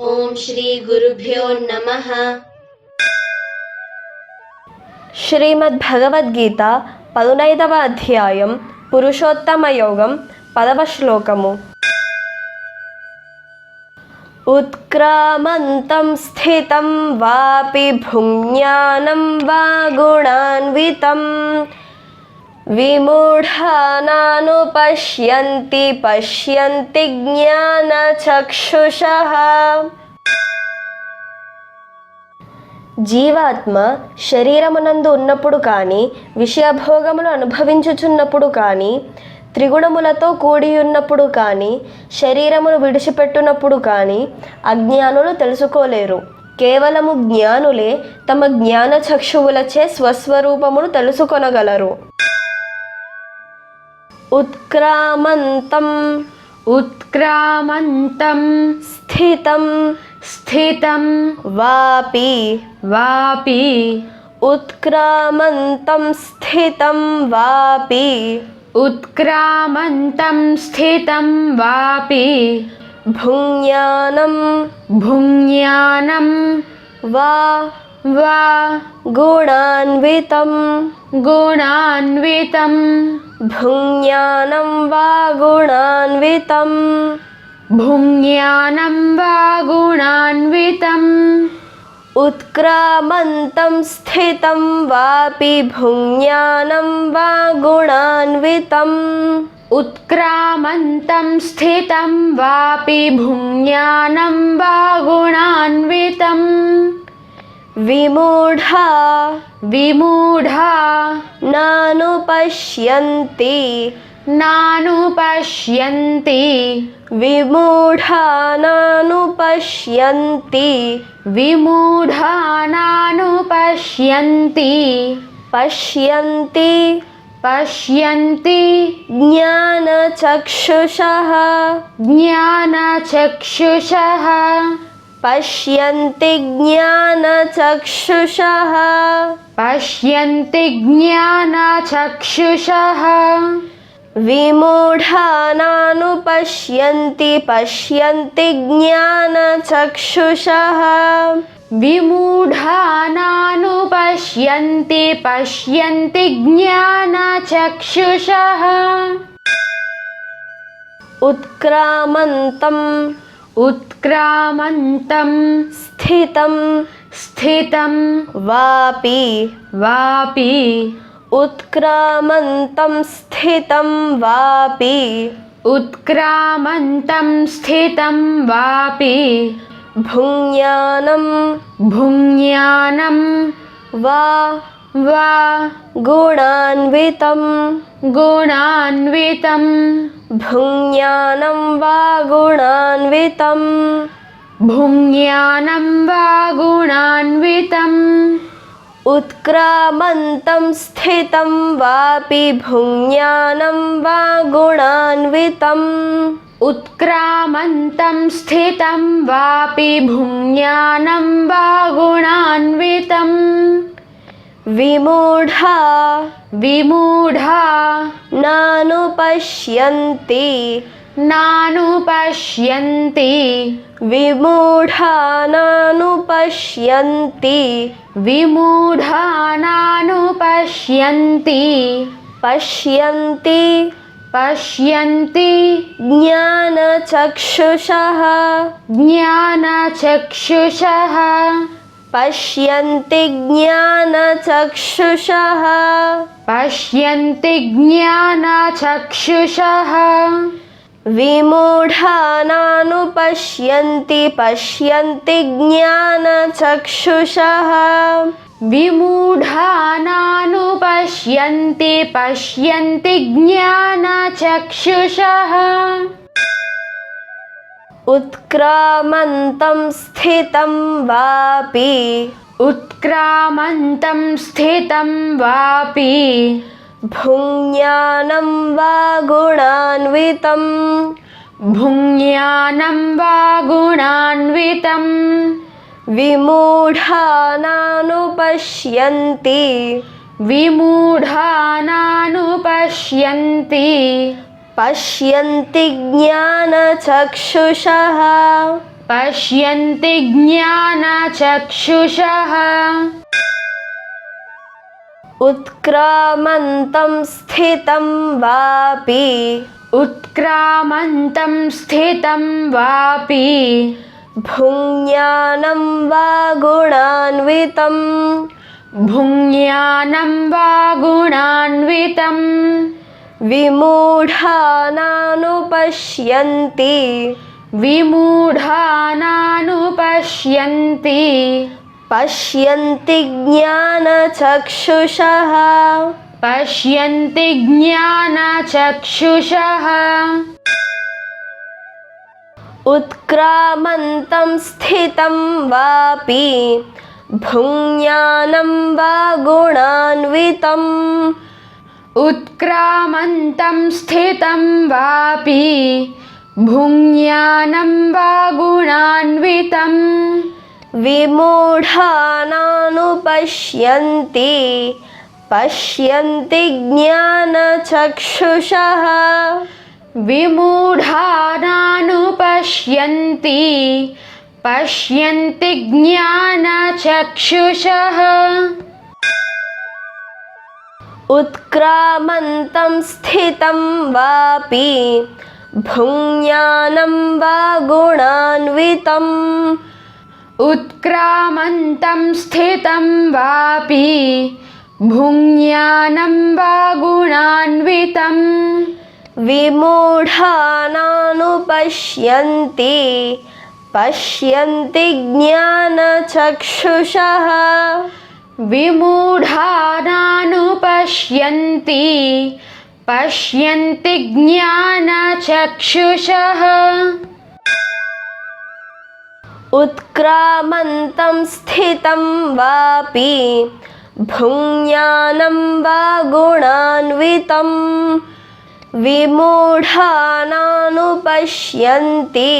ओम श्री गुरुभ्यो नमः। శ్రీమద్భగవద్గీత 15వ అధ్యాయం పురుషోత్తమ యోగం 10వ శ్లోకము. ఉత్క్రామంతం స్థితం వాపి భుజ్ఞానం వా గుణాన్వితం విమూఢానానుపశ్యంతి పశ్యంతి జ్ఞానచక్షుషః. జీవాత్మ శరీరమునందు ఉన్నప్పుడు కానీ, విషయభోగములు అనుభవించుచున్నప్పుడు కానీ, త్రిగుణములతో కూడి ఉన్నప్పుడు కానీ, శరీరమును విడిచిపెట్టునప్పుడు కానీ అజ్ఞానులు తెలుసుకోలేరు. కేవలము జ్ఞానులే తమ జ్ఞాన చక్షువులచే స్వస్వరూపమును తెలుసుకొనగలరు. ఉత్క్రామంతం उत्क्रामन्तं స్థితం स्थितं వాపి वापि ఉత్క్రామంతం స్థితం వాపి उत्क्रामन्तं स्थितं वापि భుజ్ఞానం भुज्ञानं వా वा గుణాన్వితం गुणान्वितं భుజ్ఞానం వా గుణాన్వితం भुज्ञानं वा गुणान्वितं ఉత్క్రామంతం స్థితం వాపి భుజ్ఞానం వా గుణాన్వితం उत्क्रामन्तं स्थितं वापि भुज्ञानं वा गुणान्वितं విమూఢా विमूढा నానుపశ్యంతి नानुपश्यन्ति విమూఢా నానుపశ్యంతి विमूढा नानुपश्यन्ति పశ్యంతి पश्यन्ति జ్ఞానచక్షుషః ज्ञानचक्षुषः పశ్యంతి జ్ఞానచక్షుషః पश्यन्ति ज्ञानचक्षुषः విమూఢా నానుపశ్యంతి పశ్యంతి జ్ఞానచక్షుషః विमूढा नानुपश्यन्ति पश्यन्ति ज्ञानचक्षुषः ఉత్క్రామంతం उत्क्रामन्तं స్థితం स्थितं వాపి वापि ఉత్క్రామంతం స్థితం వాపి उत्क्रामन्तं स्थितं वापि భుజ్ఞానం भुज्ञानं వా वा గుణాన్వితం गुणान्वितं భుజ్ఞానం వా గుణాన్వితం भुज्ञानं वा गुणान्वितं ఉత్క్రామంతం స్థితం వాపి భుజ్ఞానం వా గుణాన్వితం उत्क्रामन्तं स्थितं वापि भुज्ञानं वा गुणान्वितं విమూఢా विमूढा నానుపశ్యంతి नानुपश्यन्ति విమూఢా నానుపశ్యంతి विमूढा नानुपश्यन्ति పశ్యంతి पश्यन्ति జ్ఞానచక్షుషః ज्ञानचक्षुषः పశ్యంతి జ్ఞానచక్షుషః पश्यन्ति ज्ञानचक्षुषः విమూఢా నానుపశ్యంతి పశ్యంతి జ్ఞానచక్షుషః विमूढा नानुपश्यन्ति पश्यन्ति ज्ञानचक्षुषः ఉత్క్రామంతం స్థితం వాపి उत्क्रामन्तं स्थितं वापि భుజ్ఞానం వా గుణాన్వితం भुज्ञानं वा गुणान्वितं విమూఢా నానుపశ్యంతి विमूढा नानुपश्यन्ति పశ్యంతి జ్ఞానచక్షుషః पश्यन्ति ज्ञानचक्षुषः उत्क्रामन्तं स्थितं वापि उत्क्रामन्तं स्थितं वापि भुञ्ज्ञानं वा गुणान्वितं भुञ्ज्ञानं वा गुणान्वितं विमूढानानुपश्यन्ति विमूढानानुपश्यन्ति पश्यन्ति ज्ञानचक्षुषः पश्यन्ति ज्ञानचक्षुषः उत्क्रामन्तं स्थितं वापि भुञ्ज्ञानं वा गुणान्वितं उत्क्रामन्तं स्थितं वापि भुञ्ज्ञानं वा गुणान्वितं विमूढानानुपश्यन्ति पश्यन्ति ज्ञानचक्षुषः विमूढानानुपश्यन्ति पश्यन्ति ज्ञानचक्षुषः उत्क्रामन्तं स्थितं वापि भुञ्ज्ञानं वा गुणान्वितम् उत्क्रामन्तं स्थितं वापि भुञ्ज्ञानं वा गुणान्वितं विमूढानानुपश्यन्ति पश्यन्ति ज्ञानचक्षुषः विमूढानानुपश्यन्ति पश्यन्ति ज्ञानचक्षुषः उत्क्रामन्तं स्थितं वापि भुञ्ज्ञानं वा गुणान्वितं विमूढानानुपश्यन्ति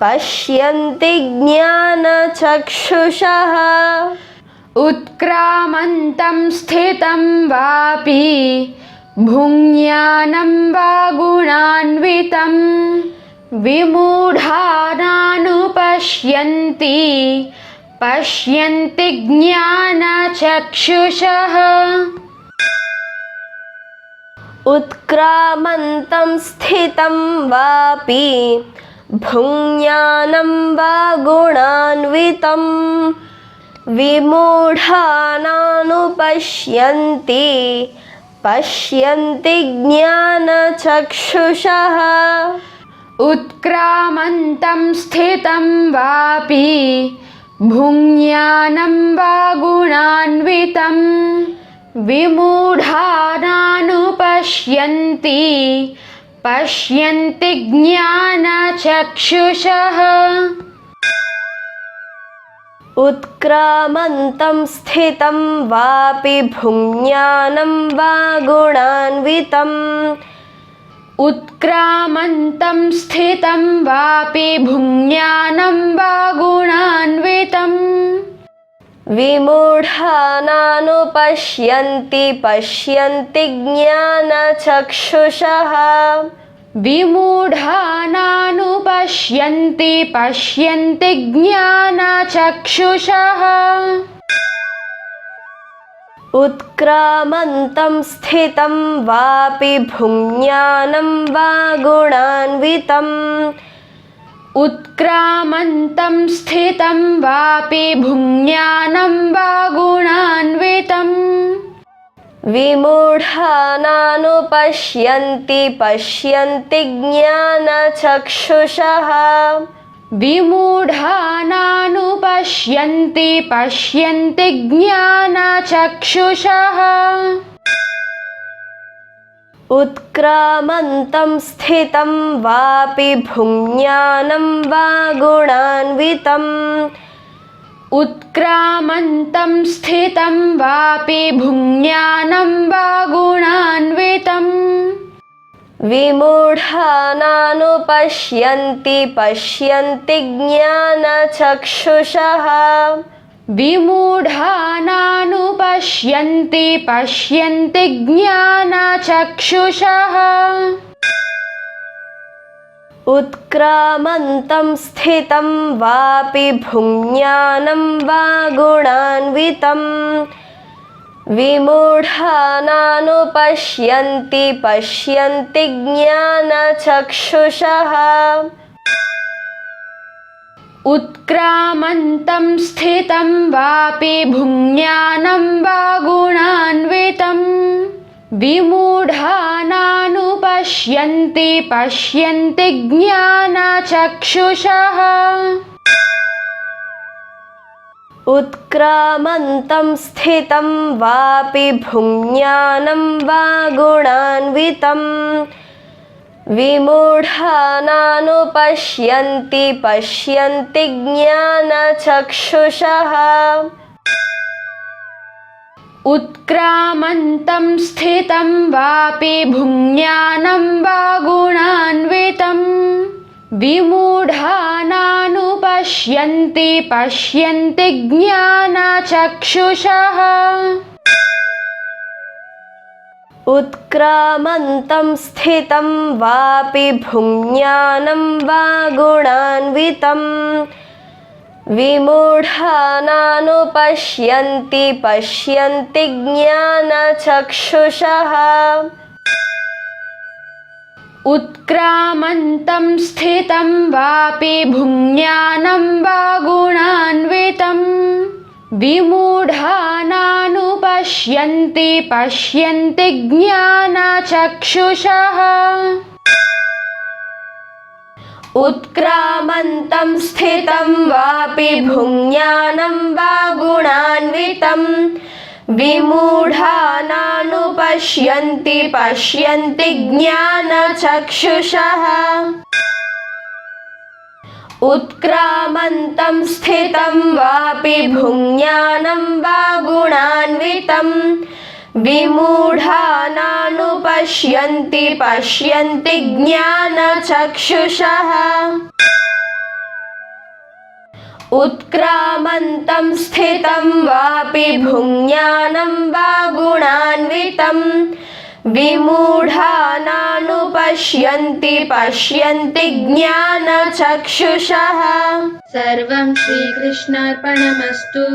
पश्यन्ति ज्ञानचक्षुषः उत्क्रामन्तं स्थितं वापि भुञ्ज्ञानं वा गुणान्वितं विमूढानानुपश्यन्ति पश्यन्ति ज्ञानचक्षुषः उत्क्रामन्तं स्थितं वापि भुञ्ज्ञानं वा गुणान्वितं विमूढानानुपश्यन्ति पश्यन्ति ज्ञानचक्षुषः उत्क्रामन्तं स्थितं वापि भुञ्ज्ञानं वा गुणान्वितं विमूढानानुपश्यन्ति पश्यन्ति ज्ञानचक्षुषः उत्क्रामन्तं स्थितं वापि भुञ्ज्ञानं वा गुणान्वितं उत्क्रामन्तं स्थितं वापि भुञ्ज्ञानं वा गुणान्वितं विमूढानानुपश्यन्ति पश्यन्ति ज्ञानचक्षुषः विमूढानानुपश्यन्ति पश्यन्ति ज्ञानचक्षुषः उत्क्रामन्तं स्थितं वापि भुञ्ज्ञानं वा गुणान्वितं उत्क्रामन्तं स्थितं वापि भुञ्ज्ञानं वा गुणान्वितं विमूढानानुपश्यन्ति पश्यन्ति ज्ञानचक्षुषः विमूढानानुपश्यन्ति पश्यन्ति ज्ञानचक्षुषः उत्क्रामन्तं स्थितं वापि भुञ्ज्ञानं वा गुणान्वितं उत्क्रामन्तं स्थितं वापि भुञ्ज्ञानं वा गुणान्वितं विमूढानानुपश्यन्ति पश्यन्ति ज्ञानचक्षुषः विमूढानानुपश्यन्ति पश्यन्ति ज्ञानचक्षुषः उत्क्रामन्तं स्थितं वापि भुञ्ज्ञानं वा गुणान्वितं विमूढानानुपश्यन्ति पश्यन्ति ज्ञानचक्षुषः उत्क्रामन्तं स्थितं वापि भुञ्ज्ञानं वा गुणान्वितं विमूढानानुपश्यन्ति पश्यन्ति ज्ञानचक्षुषः उत्क्रामन्तं स्थितं वापि भुञ्ज्ञानं वा गुणान्वितं विमूढानानुपश्यन्ति पश्यन्ति ज्ञानचक्षुषः उत्क्रामन्तं स्थितं वापि भुञ्ज्ञानं वा गुणान्वितं विमूढानानुपश्यन्ति पश्यन्ति ज्ञानचक्षुषः उत्क्रामन्तं स्थितं वापि भुञ्ज्ञानं वा गुणान्वितं विमूढानानुपश्यन्ति पश्यन्ति ज्ञानचक्षुषः उत्क्रामन्तं स्थितं वापि भुञ्ज्ञानं वा गुणान्वितं विमूढानानुपश्यन्ति पश्यन्ति ज्ञानचक्षुषः उत्क्रामन्तं स्थितं वापि भुञ्ज्ञानं वा गुणान्वितं विमूढानानुपश्यन्ति पश्यन्ति ज्ञानचक्षुषः उत्क्रामन्तं स्थितं वापि भुञ्ज्ञानं वा गुणान्वितं विमूढानानुपश्यन्ति पश्यन्ति ज्ञानचक्षुषः उत्क्रामन्तं स्थितं वापि भुञ्ज्ञानं वा गुणान्वितं विमूढानानुपश्यन्ति पश्यन्ति ज्ञानचक्षुषः सर्वं श्रीकृष्णार्पणमस्तु।